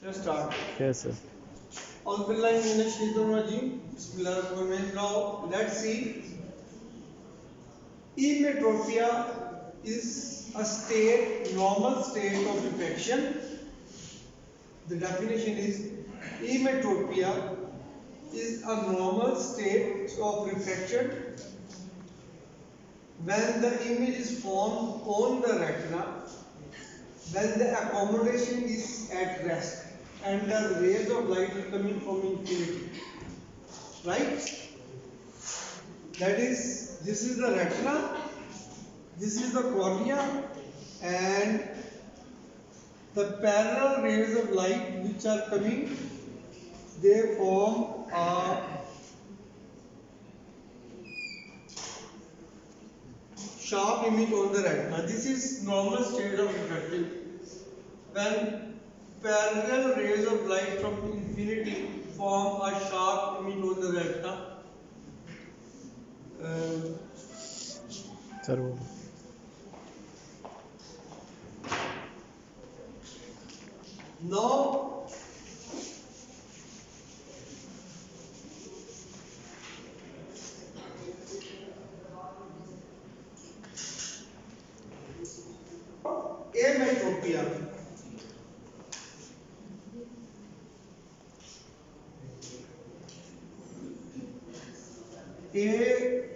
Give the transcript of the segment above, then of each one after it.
Let's start. Yes, sir. Now let's see. Emetropia is a state, normal state of refraction. The definition is emetropia is a normal state of refraction when the image is formed on the retina, when the accommodation is at rest and the rays of light are coming from infinity. Right? That is, this is the retina, this is the cornea, and the parallel rays of light which are coming, they form a sharp image on the retina. This is normal state of refractive. When parallel rays of light from infinity form a sharp image on the retina, Sir, वो now ametropia.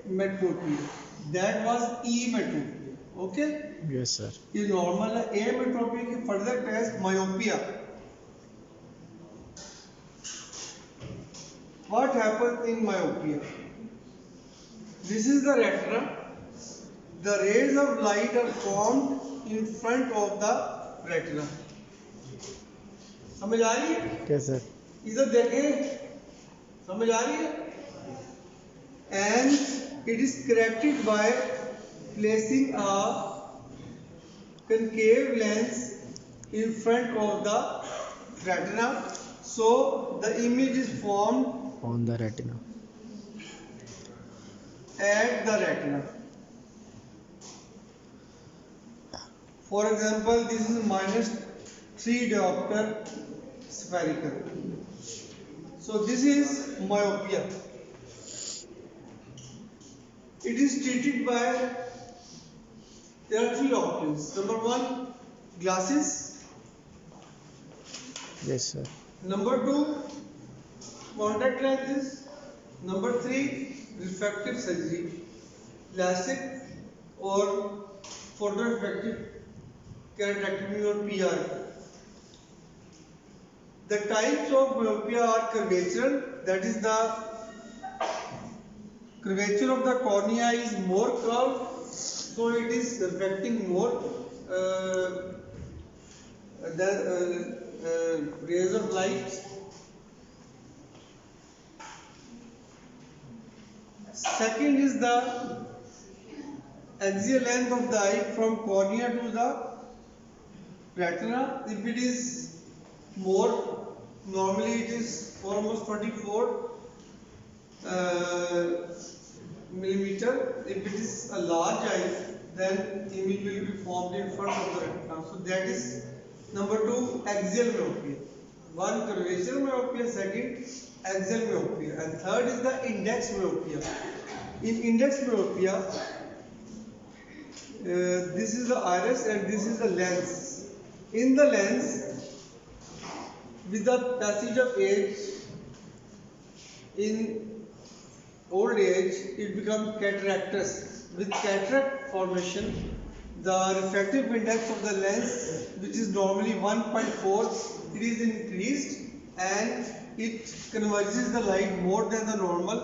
Ametropia. That was emetropia. Okay? yes, sir. ये normal है. Ametropia की further test myopia. What happens in myopia? This is the retina. The rays of light are formed in front of the retina. समझ आ रही है? Yes, sir. इधर देखें, समझ आ रही है? And it is corrected by placing a concave lens in front of the retina, so the image is formed On the retina. at the retina. For example, this is -3 diopter spherical. So this is myopia. It is treated by, there are 3 options. Number 1, glasses. Yes, sir. Number 2, contact lenses. Number 3, refractive surgery, LASIK or photorefractive keratectomy or PRK. The types of myopia are curvature, that is the curvature of the cornea is more curved, so it is reflecting more rays of light. Second is the axial length of the eye from cornea to the retina. If it is more, normally it is almost 24 millimeter. If it is a large eye, then image will be formed in front of the retina. So that is number 2, axial myopia. One, curvature myopia. Second, axial myopia. And third is the index myopia. In index myopia, this is the iris and this is the lens. In the lens, with the passage of age, in old age, it becomes cataractous. With cataract formation, the refractive index of the lens, which is normally 1.4, it is increased and it converges the light more than the normal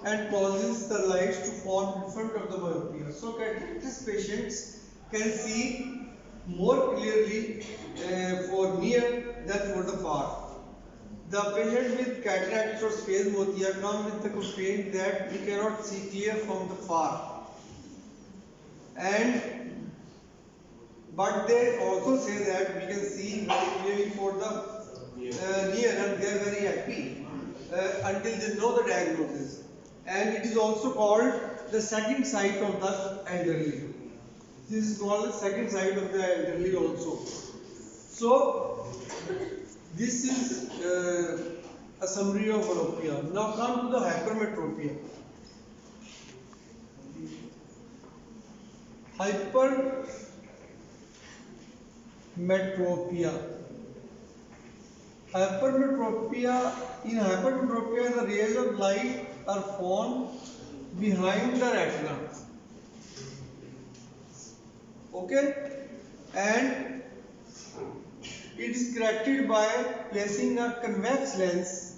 and causes the lights to form in front of the myopia. So cataractous patients can see more clearly for near than for the far. The patient with cataracts or spasmodia come with the complaint that we cannot see clear from the far. And but they also say that we can see very clearly for the near, and they are very happy until they know the diagnosis. And it is also called the second sight of the elderly. This is called the second sight of the elderly also. So This is a summary of myopia. Now come to the hypermetropia. Hypermetropia. In hypermetropia, the rays of light are found behind the retina. Okay, and it is corrected by placing a convex lens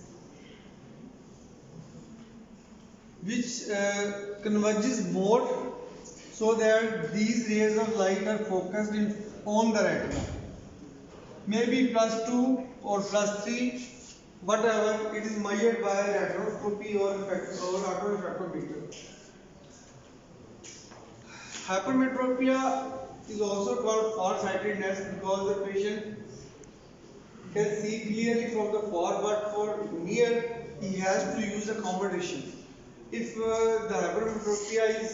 which converges more so that these rays of light are focused on the retina. Maybe +2 or +3, whatever, it is measured by retinoscopy or autorefractometer. Hypermetropia is also called far-sightedness because the patient can see clearly from the far, but for near he has to use accommodation. If the hypermetropia is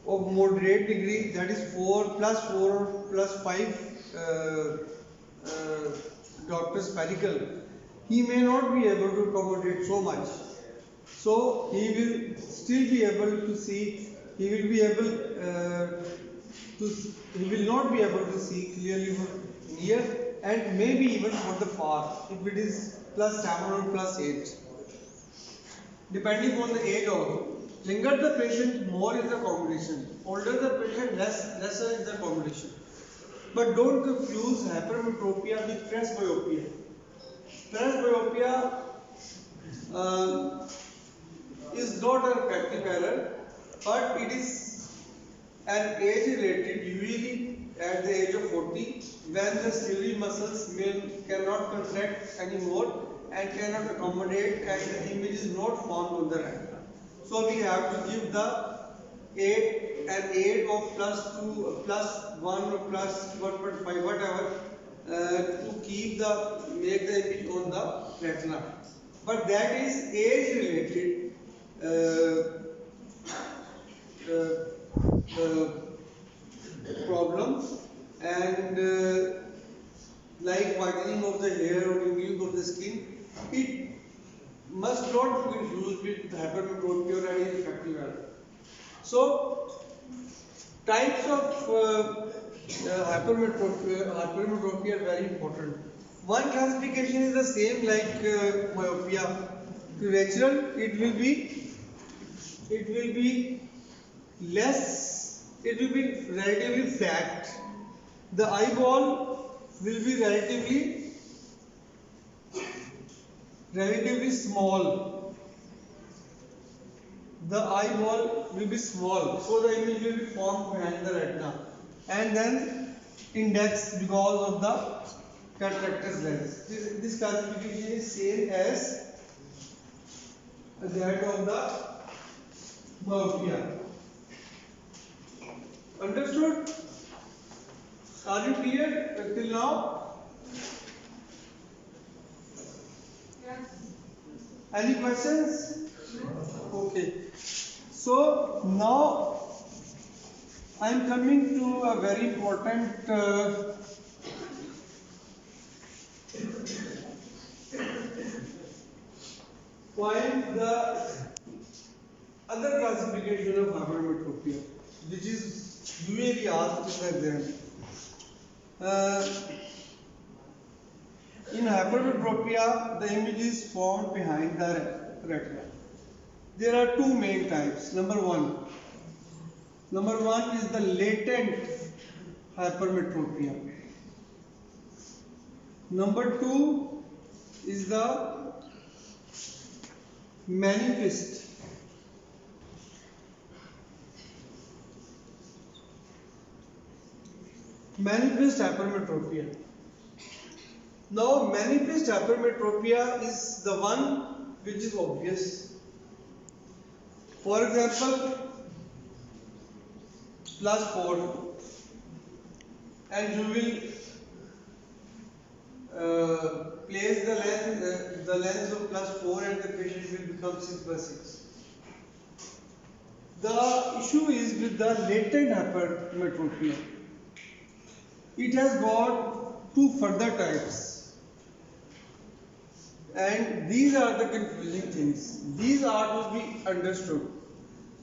of moderate degree, that is 4 +4 or +5 Dr. Spherical, he may not be able to accommodate so much. So he will still be able to see. He will be able he will not be able to see clearly from near and maybe even from the far if it is +7 or +8. Depending on the age also. Younger the patient, more is the accommodation. Older the patient, lesser is the accommodation. But don't confuse hypermetropia with presbyopia. Presbyopia is not a refractive error, but it is an age-related, usually at the age of 40, when the ciliary muscles cannot contract anymore and cannot accommodate, and the image is not formed on the retina. So we have to give an aid of +2, +1 or +1.5, whatever, to make the image on the retina. But that is age-related problems, and like whitening of the hair or removing of the skin, it must not be confused with hypermetropia or any refractive error. So, types of hypermetropia are very important. One classification is the same like myopia. Curvature, it will be relatively flat. The eyeball will be relatively small. The eyeball will be small, so the image will be formed behind the retina, and then index because of the cataractous lens. This classification is same as that of the myopia. Understood? Are you clear till now? Yes. Any questions? Okay. So now I am coming to a very important point, the other classification of hypermetropia, which is usually asked in the exam. In hypermetropia, the image is formed behind the retina. There are two main types. Number one is the latent hypermetropia. Number two is the manifest. Manifest hypermetropia. Now, manifest hypermetropia is the one which is obvious. For example, +4, and you will place the lens of +4 and the patient will become 6/6. The issue is with the latent hypermetropia. it has got two further types, and these are the confusing things. These are to be understood.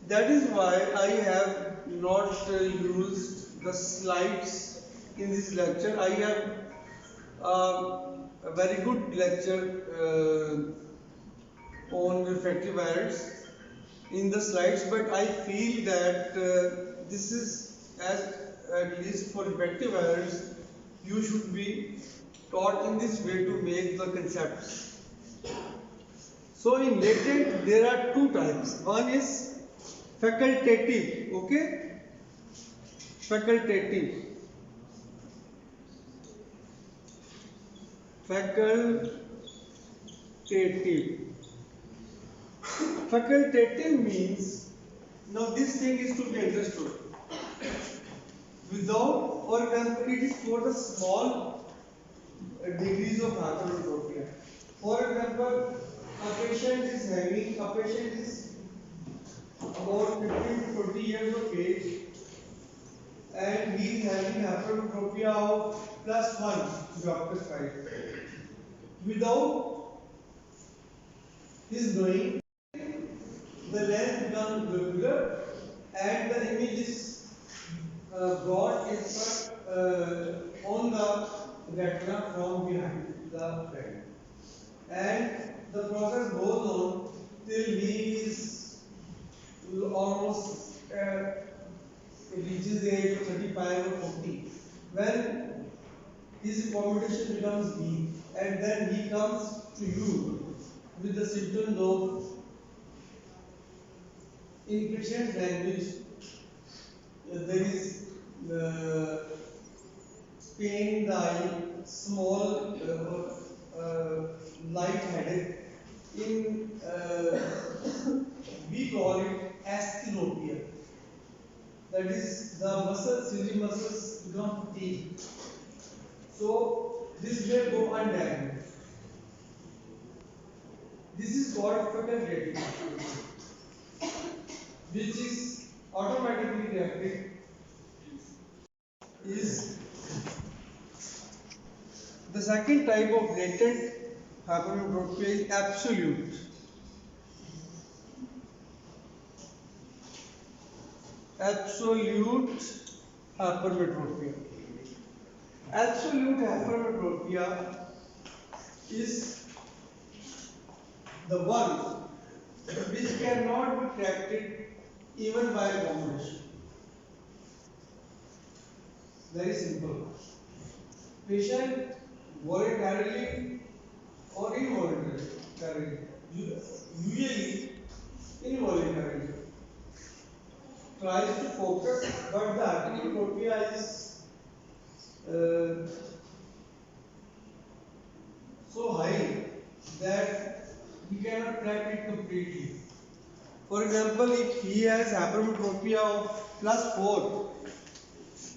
That is why I have not used the slides in this lecture. I have a very good lecture on refractive errors in the slides, but I feel that this is, as at least for refractive errors, you should be taught in this way to make the concepts. So in latent there are two types. One is facultative, okay? Facultative. Facultative. Facultative means, now this thing is to be understood. Without, for example, it is for the small degrees of hypertrophy. For example, a patient is about 15 to 20 years of age, and he is having hypertrophy of +1 diopter. Without his knowing, the lens becomes globular and the image is brought in front on the retina from behind the frame. And the process goes on till he is almost reaches the age of 35 or 40. When his accommodation becomes weak, and then he comes to you with the symptoms of, in patient language, there is pain in the eye, small light headed. In we call it asthenopia. That is, the muscles, ciliary muscles become fatigued. So this may go undiagnosed. This is called facultative, which is automatically reactive. Is the second type of latent hypermetropia is absolute. Absolute hypermetropia. Absolute hypermetropia is the one which cannot be corrected even by accommodation. Very simple. Patient voluntarily or involuntarily, usually involuntarily, tries to focus, but the hypermetropia is so high that he cannot track it completely. For example, if he has hypermetropia of +4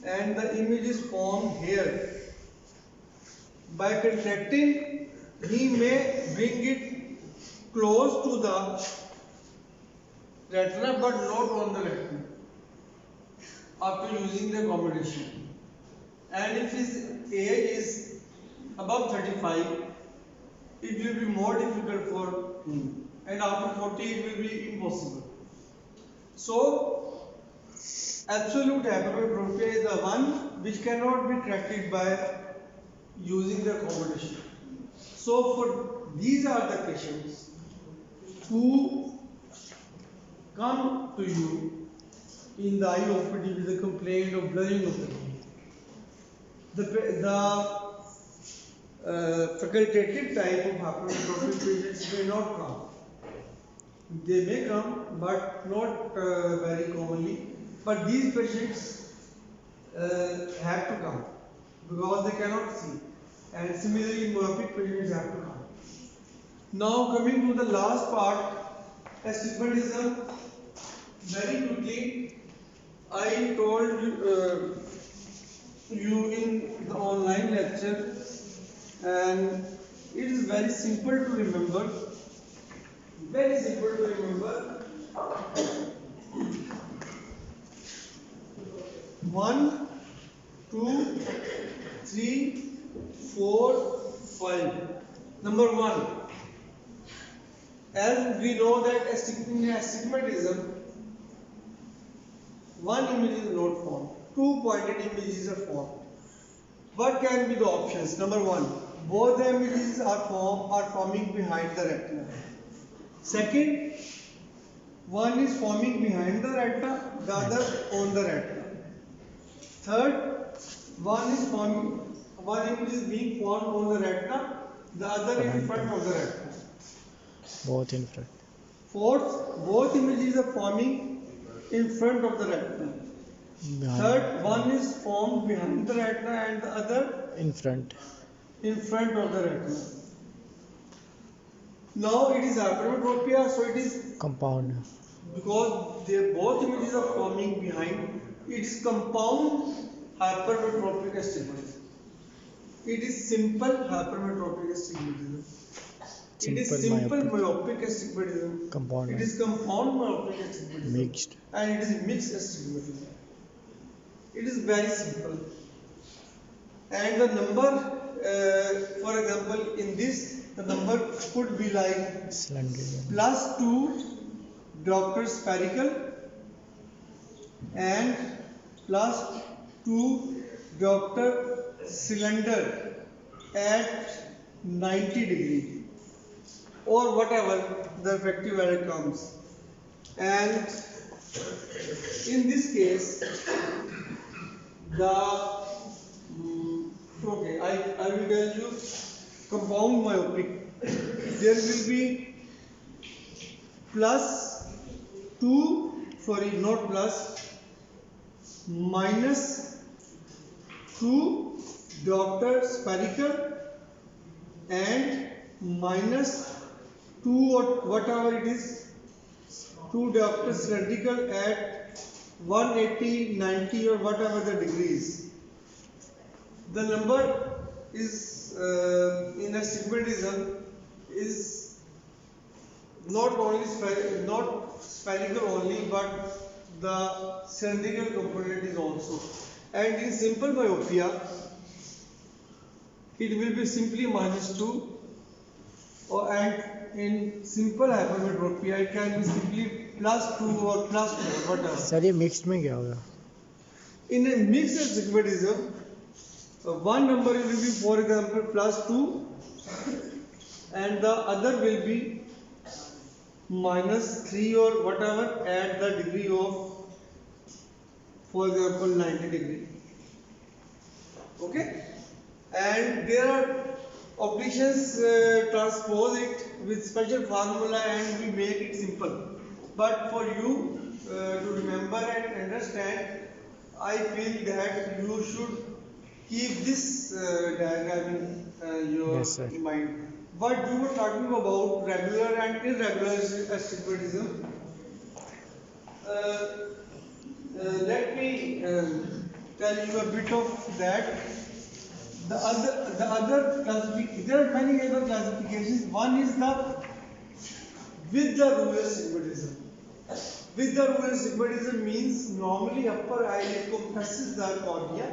and the image is formed here, by contracting, he may bring it close to the retina but not on the retina after using the accommodation. And if his age is above 35, it will be more difficult for him, and after 40 it will be impossible. So absolute hypermetropia is the one which cannot be corrected by using the accommodation. So for these are the patients who come to you in the eye OPD with a complaint of blurring of the eye. The facultative type of hypermetrophic patients may not come. They may come, but not very commonly. But these patients have to come because they cannot see. And similarly, myopic patients have to come. Now, coming to the last part, astigmatism. Very quickly, I told you in the online lecture, and it is very simple to remember. Very simple to remember. 1 to 2, 3, 4, 5. Number 1. As we know that in astigmatism, one image is not formed, two pointed images are formed. What can be the options? Number 1. Both the images are forming behind the retina. Second, one is forming behind the retina, the other on the retina. Third, one image is being formed on the retina, the other in front of the retina. Both in front. Fourth, both images are forming in front of the retina. Behind. Third, one is formed behind the retina and the other In front. in front of the retina. Now it is hypermetropia, so it is Compound. because they both images are forming behind. It is compound hypermetropic astigmatism. It is simple hypermetropic astigmatism. It is simple myopic astigmatism. Compound. It is compound myopic astigmatism. Mixed. And it is mixed astigmatism. It is very simple. And the number, for example, in this, the number could be like Slender. plus 2 diopter spherical and plus 2 diopter cylinder at 90 degree or whatever the effective value comes. And in this case, I will tell you compound myopic. There will be plus 2, sorry, not plus, minus 2 diopter spherical and minus 2 or whatever it is, 2 diopter cylindrical at 180, 90 or whatever the degrees. The number is in astigmatism is not only not spherical only, but the cylindrical component is also. And in simple myopia, it will be simply minus 2, and in simple hypermetropia, it can be simply plus 2 or plus 4, whatever. Sir ये mixed में क्या होगा? In a mixed astigmatism, one number will be, for example, plus 2 and the other will be minus 3 or whatever at the degree of, for example, 90 degree. Okay? And there are opticians transpose it with special formula and we make it simple. But for you to remember and understand, I feel that you should keep this diagram in your mind. But you were talking about regular and irregular astigmatism. Let me tell you a bit of that. There are many other classifications. One is the with the rural astigmatism. With the rural astigmatism means normally upper eyelid compresses the cornea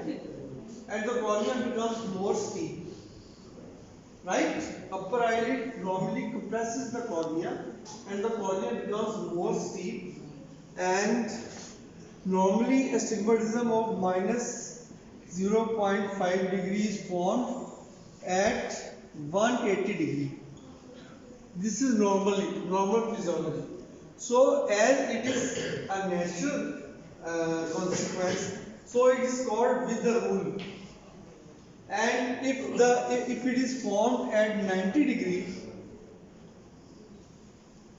and the cornea becomes more steep. Right? Upper eyelid normally compresses the cornea and the cornea becomes more steep, and normally astigmatism of minus 0.5 degrees formed at 180 degree. This is normal physiology. So as it is a natural consequence, so it is called with the rule. And if it is formed at 90 degrees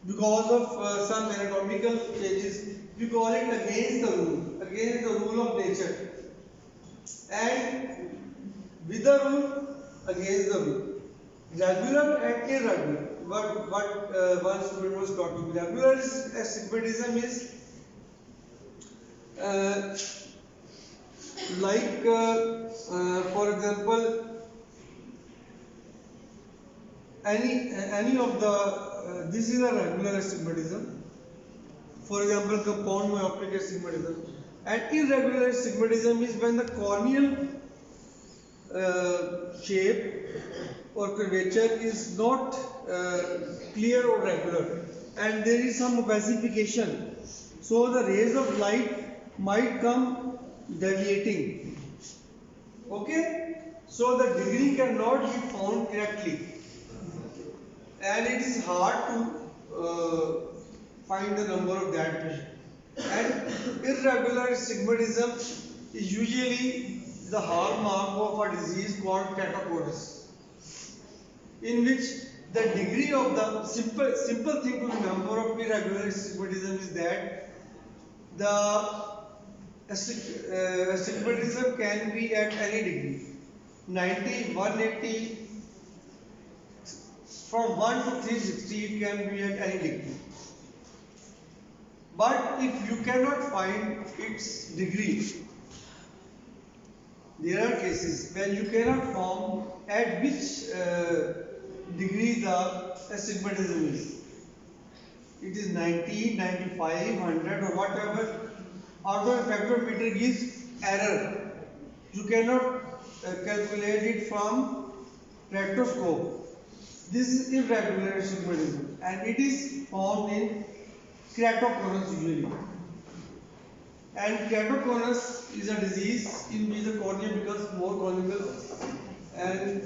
because of some anatomical changes, we call it against the rule of nature. And with the rule, against the rule. Regular and irregular. What one student was talking. Regular astigmatism is for example, any of the this is a regular astigmatism. For example, compound myopic astigmatism. And irregular astigmatism is when the corneal shape or curvature is not clear or regular, and there is some opacification, so the rays of light might come deviating. Okay, so the degree cannot be found correctly, and it is hard to find the number of that patient. And irregular astigmatism is usually the hallmark of a disease called keratoconus, in which the degree of the simple thing to remember of irregular astigmatism is that the astigmatism can be at any degree, 90, 180, from 1 to 360 it can be at any degree. But if you cannot find its degree, there are cases when you cannot form at which degree the astigmatism is. It is 90, 95, 100 or whatever. Orthorefractometer gives error. You cannot calculate it from spectroscope. This is irregular astigmatism, and it is found in keratoconus usually. And keratoconus is a disease in which the cornea becomes more conical, and